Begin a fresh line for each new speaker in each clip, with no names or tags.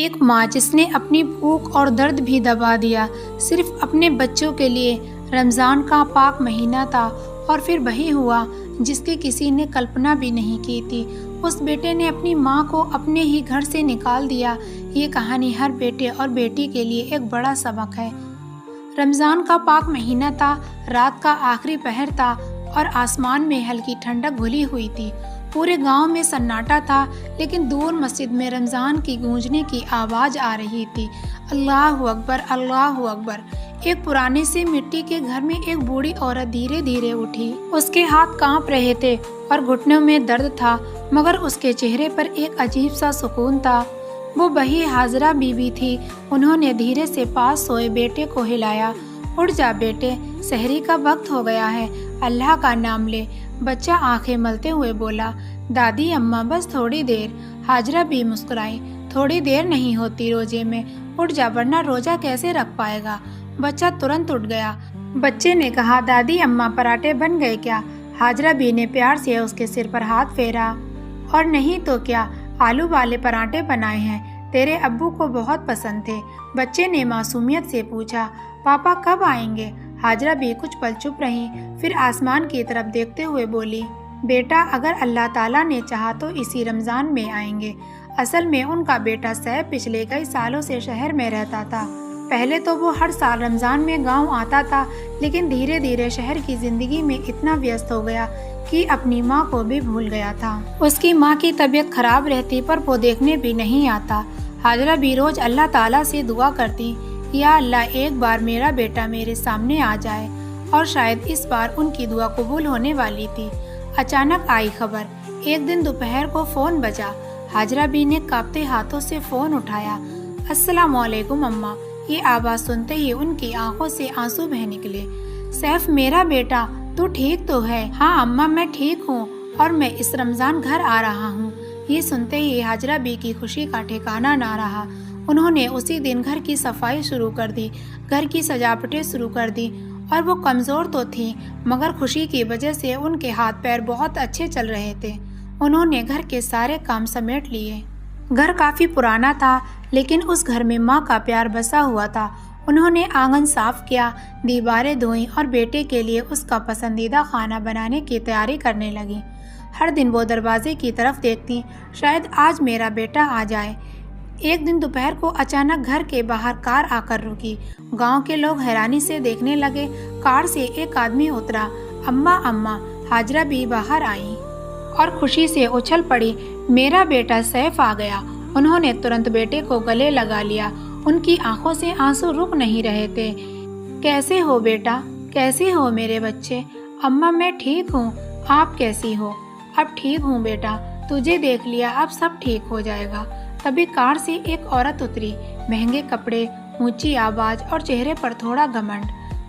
ایک ماں جس نے اپنی بھوک اور درد بھی دبا دیا صرف اپنے بچوں کے لیے۔ رمضان کا پاک مہینہ تھا اور پھر وہی ہوا جس کی کسی نے کلپنا بھی نہیں کی تھی۔ اس بیٹے نے اپنی ماں کو اپنے ہی گھر سے نکال دیا۔ یہ کہانی ہر بیٹے اور بیٹی کے لیے ایک بڑا سبق ہے۔ رمضان کا پاک مہینہ تھا، رات کا آخری پہر تھا اور آسمان میں ہلکی ٹھنڈک گھلی ہوئی تھی۔ پورے گاؤں میں سناٹا تھا، لیکن دور مسجد میں رمضان کی گونجنے کی آواز آ رہی تھی، اللہ اکبر، اللہ اکبر۔ ایک پرانے سے مٹی کے گھر میں ایک بوڑھی عورت دھیرے دھیرے اٹھی۔ اس کے ہاتھ کانپ رہے تھے اور گھٹنوں میں درد تھا، مگر اس کے چہرے پر ایک عجیب سا سکون تھا۔ وہ وہی حاجرہ بی بی تھی۔ انہوں نے دھیرے سے پاس سوئے بیٹے کو ہلایا۔ اٹھ جا بیٹے، سحری کا وقت ہو گیا ہے، اللہ کا نام لے۔ بچہ آنکھیں ملتے ہوئے بولا، دادی اماں بس تھوڑی دیر۔ حاجرہ بھی مسکرائی، تھوڑی دیر نہیں ہوتی روزے میں، اٹھ جا ورنہ روزہ کیسے رکھ پائے گا۔ بچہ ترنت اٹھ گیا۔ بچے نے کہا، دادی اماں پراٹھے بن گئے کیا؟ حاجرہ بی نے پیار سے اس کے سر پر ہاتھ پھیرا، اور نہیں تو کیا، آلو والے پراٹھے بنائے ہیں، تیرے ابو کو بہت پسند تھے۔ بچے نے معصومیت سے پوچھا، پاپا کب آئیں گے؟ حاجرہ بھی کچھ پل چپ رہی، پھر آسمان کی طرف دیکھتے ہوئے بولی، بیٹا اگر اللہ تعالیٰ نے چاہا تو اسی رمضان میں آئیں گے۔ اصل میں ان کا بیٹا سیف پچھلے کئی سالوں سے شہر میں رہتا تھا۔ پہلے تو وہ ہر سال رمضان میں گاؤں آتا تھا، لیکن دھیرے دھیرے شہر کی زندگی میں اتنا ویست ہو گیا کہ اپنی ماں کو بھی بھول گیا تھا۔ اس کی ماں کی طبیعت خراب رہتی پر وہ دیکھنے بھی نہیں آتا۔ حاجرہ بھی روز اللہ تعالیٰ سے دعا کرتی، یا اللہ ایک بار میرا بیٹا میرے سامنے آ جائے، اور شاید اس بار ان کی دعا قبول ہونے والی تھی۔ اچانک آئی خبر، ایک دن دوپہر کو فون بجا۔ حاجرہ بی نے کانپتے ہاتھوں سے فون اٹھایا، السلام علیکم اماں۔ یہ آواز سنتے ہی ان کی آنکھوں سے آنسو بہہ نکلے۔ سیف میرا بیٹا، تو ٹھیک تو ہے؟ ہاں اماں میں ٹھیک ہوں، اور میں اس رمضان گھر آ رہا ہوں۔ یہ سنتے ہی حاجرہ بی کی خوشی کا ٹھکانہ نہ رہا۔ انہوں نے اسی دن گھر کی صفائی شروع کر دی، گھر کی سجاوٹیں شروع کر دی، اور وہ کمزور تو تھیں مگر خوشی کی وجہ سے ان کے ہاتھ پیر بہت اچھے چل رہے تھے۔ انہوں نے گھر کے سارے کام سمیٹ لیے۔ گھر کافی پرانا تھا، لیکن اس گھر میں ماں کا پیار بسا ہوا تھا۔ انہوں نے آنگن صاف کیا، دیواریں دھوئیں اور بیٹے کے لیے اس کا پسندیدہ کھانا بنانے کی تیاری کرنے لگیں۔ ہر دن وہ دروازے کی طرف دیکھتی، شاید آج میرا بیٹا آ جائے۔ ایک دن دوپہر کو اچانک گھر کے باہر کار آ کر رکی۔ گاؤں کے لوگ حیرانی سے دیکھنے لگے۔ کار سے ایک آدمی اترا، اماں اماں۔ حاجرہ بھی باہر آئیں اور خوشی سے اچھل پڑی، میرا بیٹا سیف آ گیا۔ انہوں نے ترنت بیٹے کو گلے لگا لیا، ان کی آنکھوں سے آنسو رک نہیں رہے تھے۔ کیسے ہو بیٹا، کیسے ہو میرے بچے؟ اماں میں ٹھیک ہوں، آپ کیسی ہو؟ اب ٹھیک ہوں بیٹا، تجھے دیکھ لیا، اب سب ٹھیک ہو جائے گا۔ تبھی کار سے ایک عورت اتری، مہنگے کپڑے، اونچی آواز اور چہرے پر تھوڑا گھمنڈ۔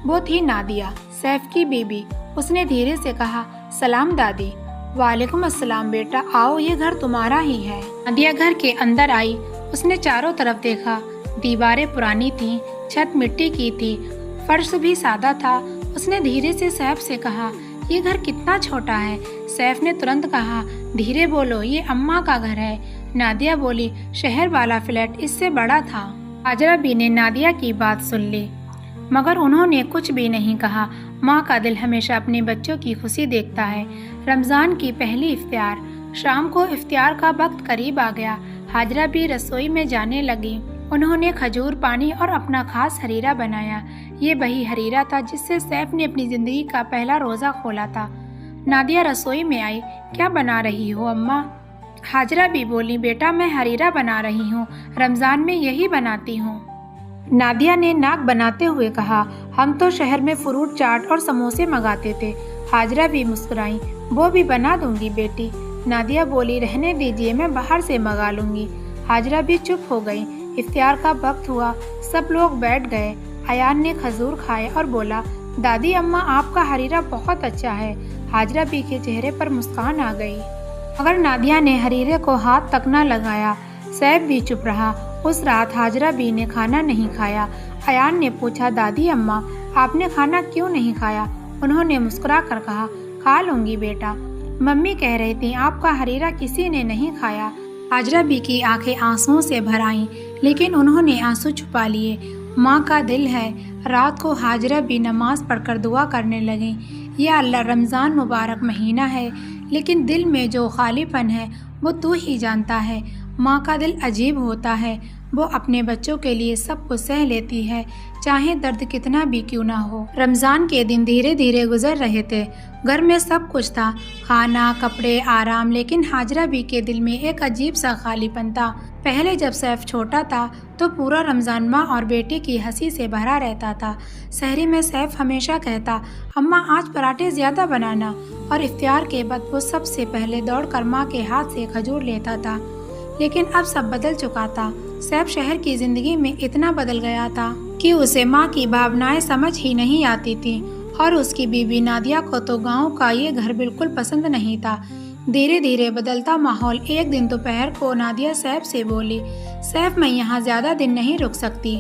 وہ تھی نادیہ، سیف کی بیوی۔ اس نے دھیرے سے کہا، سلام دادی۔ وعلیکم السلام بیٹا، آؤ یہ گھر تمہارا ہی ہے۔ نادیہ گھر کے اندر آئی۔ اس نے چاروں طرف دیکھا، دیواریں پرانی تھیں، چھت مٹی کی تھی، فرش بھی سادہ تھا۔ اس نے دھیرے سے سیف سے کہا، یہ گھر کتنا چھوٹا ہے؟ سیف نے ترنت کہا، دھیرے بولو، یہ اماں کا گھر ہے۔ نادیہ بولی، شہر والا فلیٹ اس سے بڑا تھا۔ حاجرہ بی نے نادیہ کی بات سن لی، مگر انہوں نے کچھ بھی نہیں کہا۔ ماں کا دل ہمیشہ اپنے بچوں کی خوشی دیکھتا ہے۔ رمضان کی پہلی افطار۔ شام کو افطار کا وقت قریب آ گیا۔ حاجرہ بھی رسوئی میں جانے لگی۔ انہوں نے کھجور پانی اور اپنا خاص حریرہ بنایا۔ یہ وہی حریرہ تھا جس سے سیف نے اپنی زندگی کا پہلا روزہ کھولا تھا۔ نادیہ رسوئی میں آئی، کیا بنا رہی ہو اماں؟ حاجرہ بھی بولی، بیٹا میں حریرہ بنا رہی ہوں، رمضان میں یہی بناتی ہوں۔ نادیہ نے ناک بناتے ہوئے کہا، ہم تو شہر میں فروٹ چاٹ اور سموسے منگاتے تھے۔ حاجرہ بھی مسکرائی، وہ بھی بنا دوں گی بیٹی۔ نادیہ بولی، رہنے دیجیے، میں باہر سے منگا لوں گی۔ حاجرہ بھی چپ ہو گئی۔ افطار کا وقت ہوا، سب لوگ بیٹھ گئے۔ ایان نے کھجور کھائے اور بولا، دادی اماں آپ کا حریرہ بہت اچھا ہے۔ حاجرہ بھی کے چہرے پر مسکان آ گئی، مگر نادیہ نے حریرے کو ہاتھ تک نہ لگایا۔ سیف بھی چپ رہا۔ اس رات حاجرہ بی نے کھانا نہیں کھایا۔ ایان نے پوچھا، دادی اماں آپ نے کھانا کیوں نہیں کھایا؟ انہوں نے مسکرا کر کہا، کھا لوں گی بیٹا، ممی کہہ رہی تھی آپ کا حریرہ کسی نے نہیں کھایا۔ حاجرہ بی کی آنکھیں آنسوؤں سے بھر آئیں، لیکن انہوں نے آنسو چھپا لیے۔ ماں کا دل ہے۔ رات کو ہاجرہ بھی نماز پڑھ کر دعا کرنے لگیں، یا اللہ، رمضان مبارک مہینہ ہے، لیکن دل میں جو خالی پن ہے وہ تو ہی جانتا ہے۔ ماں کا دل عجیب ہوتا ہے، وہ اپنے بچوں کے لیے سب کچھ سہ لیتی ہے، چاہے درد کتنا بھی کیوں نہ ہو۔ رمضان کے دن دھیرے دھیرے گزر رہے تھے۔ گھر میں سب کچھ تھا، کھانا، کپڑے، آرام، لیکن ہاجرہ بھی کے دل میں ایک عجیب سا خالی پن تھا۔ پہلے جب سیف چھوٹا تھا تو پورا رمضان ماں اور بیٹے کی ہنسی سے بھرا رہتا تھا۔ سحری میں سیف ہمیشہ کہتا، اماں آج پراٹھے زیادہ بنانا، اور افطار کے بعد وہ سب سے پہلے دوڑ کر ماں کے ہاتھ سے کھجور لیتا تھا۔ لیکن اب سب بدل چکا تھا۔ سیف شہر کی زندگی میں اتنا بدل گیا تھا کہ اسے ماں کی بھاونائیں سمجھ ہی نہیں آتی تھی، اور اس کی بیوی نادیہ کو تو گاؤں کا یہ گھر بالکل پسند نہیں تھا۔ دھیرے دھیرے بدلتا ماحول۔ ایک دن دوپہر کو نادیہ سیف سے بولی، سیف، میں یہاں زیادہ دن نہیں رک سکتی۔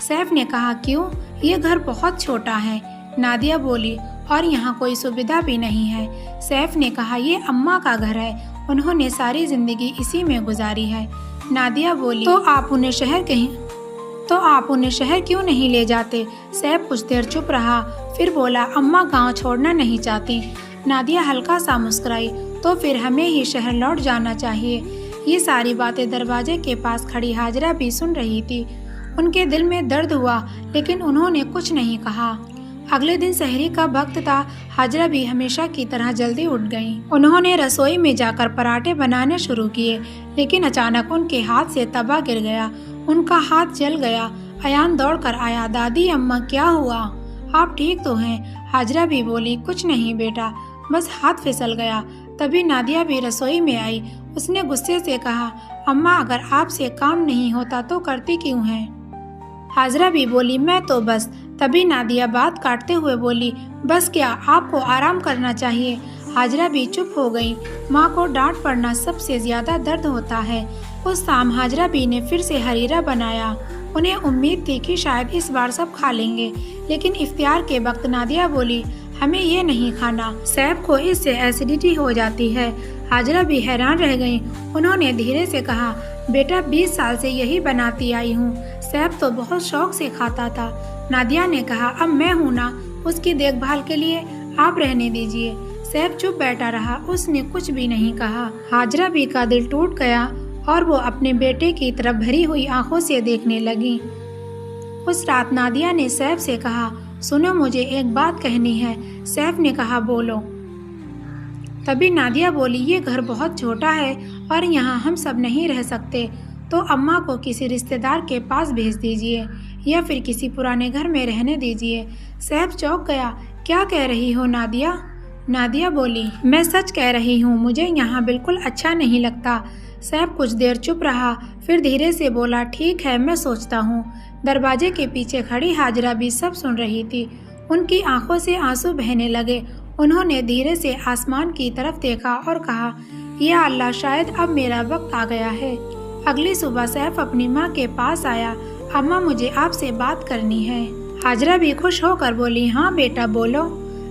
سیف نے کہا، کیوں؟ یہ گھر بہت چھوٹا ہے۔ نادیہ بولی، اور یہاں کوئی سویدھا بھی نہیں ہے۔ سیف نے کہا، یہ اماں کا گھر ہے، انہوں نے ساری زندگی اسی میں گزاری ہے۔ نادیہ بولی، تو آپ انہیں شہر کیوں نہیں لے جاتے؟ سیف کچھ دیر چپ رہا، پھر بولا، اماں گاؤں چھوڑنا نہیں چاہتی۔ نادیہ ہلکا سا مسکرائی، تو پھر ہمیں ہی شہر لوٹ جانا چاہیے۔ یہ ساری باتیں دروازے کے پاس کھڑی ہاجرہ بھی سن رہی تھی۔ ان کے دل میں درد ہوا، لیکن انہوں نے کچھ نہیں کہا۔ اگلے دن سحری کا وقت تھا۔ ہاجرہ بھی ہمیشہ کی طرح جلدی اٹھ گئیں۔ انہوں نے رسوئی میں جا کر پراٹھے بنانے شروع کیے، لیکن اچانک ان کے ہاتھ سے توا گر گیا۔ ان کا ہاتھ جل گیا۔ ایان دوڑ کر آیا، دادی، اماں، کیا ہوا؟ آپ ٹھیک تو ہیں؟ ہاجرہ بھی بولی، کچھ نہیں بیٹا، بس ہاتھ پھسل گیا۔ تبھی نادیہ بھی رسوئی میں آئی۔ اس نے غصے سے کہا، اماں، اگر آپ سے کام نہیں ہوتا تو کرتی کیوں ہیں؟ ہاجرہ بھی بولی، میں تو بس۔ تبھی نادیہ بات کاٹتے ہوئے بولی، بس کیا، آپ کو آرام کرنا چاہیے۔ ہاجرہ بھی چپ ہو گئی۔ ماں کو ڈانٹ پڑنا سب سے زیادہ درد ہوتا ہے۔ اس شام ہاجرہ بھی نے پھر سے حریرہ بنایا۔ انہیں امید تھی کہ شاید اس بار سب کھا لیں گے، لیکن افطار کے وقت نادیہ بولی، ہمیں یہ نہیں کھانا، سیف کو اس سے ایسیڈیٹی ہو جاتی ہے۔ ہاجرہ بھی حیران رہ گئیں۔ انہوں نے دھیرے سے کہا، بیٹا، 20 سال سے یہی بناتی آئی ہوں، سیف تو بہت شوق سے کھاتا تھا۔ نادیہ نے کہا، اب میں ہوں نا، اس کی دیکھ بھال کے لیے، آپ رہنے دیجیے۔ سیف چپ بیٹھا رہا، اس نے کچھ بھی نہیں کہا۔ ہاجرہ بھی کا دل ٹوٹ گیا، اور وہ اپنے بیٹے کی طرف بھری ہوئی آنکھوں سے دیکھنے لگی۔ اس رات نادیہ نے سیف سے کہا، سنو، مجھے ایک بات کہنی ہے۔ سیف نے کہا، بولو۔ تبھی نادیہ بولی، یہ گھر بہت چھوٹا ہے اور یہاں ہم سب نہیں رہ سکتے، تو اماں کو کسی رشتہ دار کے پاس بھیج دیجیے، یا پھر کسی پرانے گھر میں رہنے دیجیے۔ سیف چونک گیا، کیا کہہ رہی ہو نادیہ؟ نادیہ بولی، میں سچ کہہ رہی ہوں، مجھے یہاں بالکل اچھا نہیں لگتا۔ سیف کچھ دیر چپ رہا، پھر دھیرے سے بولا، ٹھیک ہے، میں سوچتا ہوں۔ دروازے کے پیچھے کھڑی ہاجرہ بھی سب سن رہی تھی۔ ان کی آنکھوں سے آنسو بہنے لگے۔ انہوں نے دھیرے سے آسمان کی طرف دیکھا اور کہا، یا اللہ، شاید اب میرا وقت آ گیا ہے۔ اگلی صبح سیف اپنی ماں کے پاس آیا، اماں، مجھے آپ سے بات کرنی ہے۔ ہاجرہ بھی خوش ہو کر بولی، ہاں بیٹا، بولو۔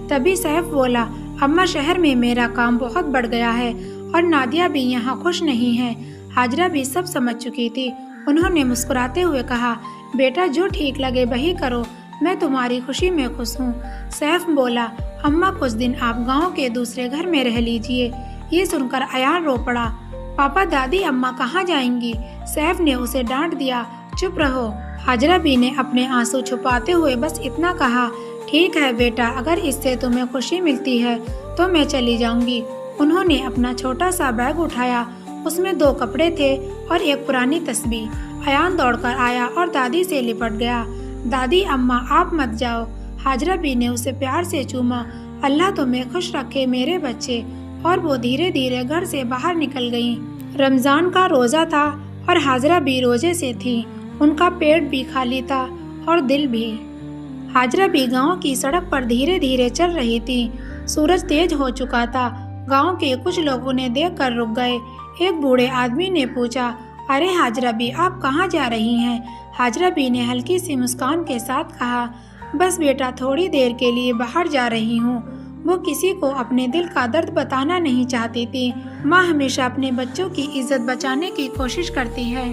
تبھی سیف بولا، اماں، شہر میں میرا کام بہت بڑھ گیا ہے، اور نادیہ بھی یہاں خوش نہیں ہے۔ ہاجرہ بھی سب سمجھ چکی تھی۔ انہوں نے مسکراتے ہوئے کہا، بیٹا، جو ٹھیک لگے وہی کرو، میں تمہاری خوشی میں خوش ہوں۔ سیف بولا، اماں، کچھ دن آپ گاؤں کے دوسرے گھر میں رہ لیجئے۔ یہ سن کر ایان رو پڑا، پاپا، دادی، اماں کہاں جائیں گی؟ سیف نے اسے ڈانٹ دیا، چپ رہو۔ ہاجرہ بھی نے اپنے آنسو چھپاتے ہوئے بس اتنا کہا، ٹھیک ہے بیٹا، اگر اس سے تمہیں خوشی ملتی ہے تو میں چلی جاؤں گی۔ انہوں نے اپنا چھوٹا سا بیگ اٹھایا، اس میں 2 کپڑے تھے اور ایک پرانی تسبیح۔ ایان دوڑ کر آیا اور دادی سے لپٹ گیا، دادی، اماں، آپ مت جاؤ۔ ہاجرہ بھی نے اسے پیار سے چوما، اللہ تمہیں خوش رکھے میرے بچے، اور وہ دھیرے دھیرے گھر سے باہر نکل گئیں۔ رمضان کا روزہ تھا اور ہاجرہ بھی روزے سے تھی۔ ان کا پیٹ بھی خالی تھا اور دل بھی۔ ہاجرہ بھی گاؤں کی سڑک پر دھیرے دھیرے چل رہی تھی۔ سورج تیز ہو چکا تھا۔ گاؤں کے کچھ لوگ انہیں دیکھ کر رک گئے۔ ایک بوڑھے آدمی نے پوچھا، ارے ہاجرہ بھی، آپ کہاں جا رہی ہیں؟ ہاجرہ بھی نے ہلکی سی مسکان کے ساتھ کہا، بس بیٹا، تھوڑی دیر کے لیے باہر جا رہی ہوں۔ وہ کسی کو اپنے دل کا درد بتانا نہیں چاہتی تھی۔ ماں ہمیشہ اپنے بچوں کی عزت بچانے کی کوشش کرتی ہے۔